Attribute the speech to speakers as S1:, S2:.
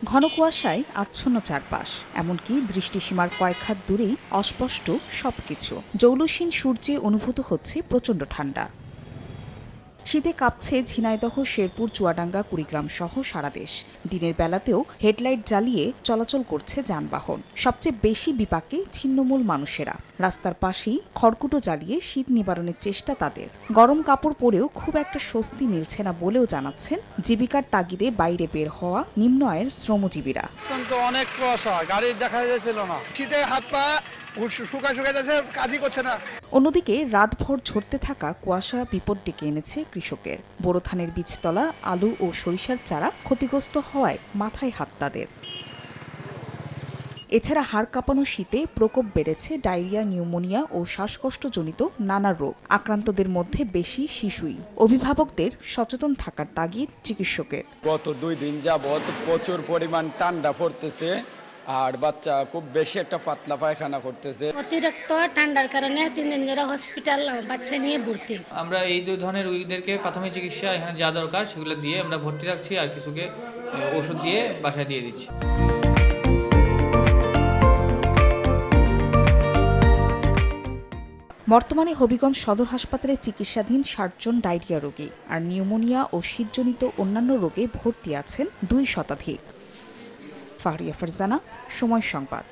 S1: ঘন কুয়াশায় আচ্ছন্ন চারপাশ, এমনকি দৃষ্টিসীমার কয়েক হাত দূরেই অস্পষ্ট সবকিছু। জৌলুসীন সূর্যে অনুভূত হচ্ছে প্রচণ্ড ঠান্ডা। শীতে কাঁপছে ঝিনাইদহ, শেরপুর, চুয়াডাঙ্গা, কুড়িগ্রাম সহ সারা দেশ। দিনের বেলাতেও হেডলাইট জ্বালিয়ে চলাচল করছে যানবাহন। সবচেয়ে বেশি বিপাকে ছিন্নমূল মানুষেরা। রাস্তার পাশেই খড়কুটো জ্বালিয়ে শীত নিবারণের চেষ্টা তাদের। গরম কাপড় পরেও খুব একটা স্বস্তি মিলছে না বলেও জানাচ্ছেন জীবিকার তাগিদে বাইরে বের হওয়া নিম্ন আয়ের শ্রমজীবীরা।
S2: অনেক কুয়াশা, গাড়ি দেখা যাচ্ছিল না, শীতে হাত পা শুকায় যাচ্ছে, কাজই করছে না।
S1: অন্যদিকে রাতভর ঝরতে থাকা কুয়াশা বিপদ ডেকে এনেছে কৃষকের। বোরো ধানের বীজতলা, আলু ও সরিষার চারা ক্ষতিগ্রস্ত হওয়ায় মাথায় হাত তাদের। এছাড়া হাড় কাঁপানো শীতে প্রকোপ বেড়েছে ডায়রিয়া, নিউমোনিয়া ও শ্বাসকষ্টজনিত নানা রোগ। আক্রান্তদের মধ্যে বেশি শিশুই। অভিভাবকদের সচেতন থাকার তাগিদ চিকিৎসকের।
S3: গত 2 দিন যাবৎ প্রচুর পরিমাণ ঠান্ডা পড়তেছে, আর বাচ্চা খুব বেশি একটা পাতলা পায়খানা করতেছে।
S4: অতিরিক্ত ঠান্ডার কারণে 3 দিন ধরে হসপিটাল বাচ্চা নিয়ে ভর্তি।
S5: আমরা এই দুই ধরনের রোগীদেরকে প্রাথমিক চিকিৎসা এখানে যা দরকার সেগুলো দিয়ে আমরা ভর্তি রাখছি, আর কিছুকে ওষুধ দিয়ে বাসায় দিয়ে দিচ্ছি।
S1: বর্তমানে হবিগঞ্জ সদর হাসপাতালে চিকিৎসাধীন 60 জন ডায়রিয়া রোগী, আর নিউমোনিয়া ও শীতজনিত অন্যান্য রোগে ভর্তি আছেন 2 শতাধিক। ফারিয়া ফারজানা, সময় সংবাদ।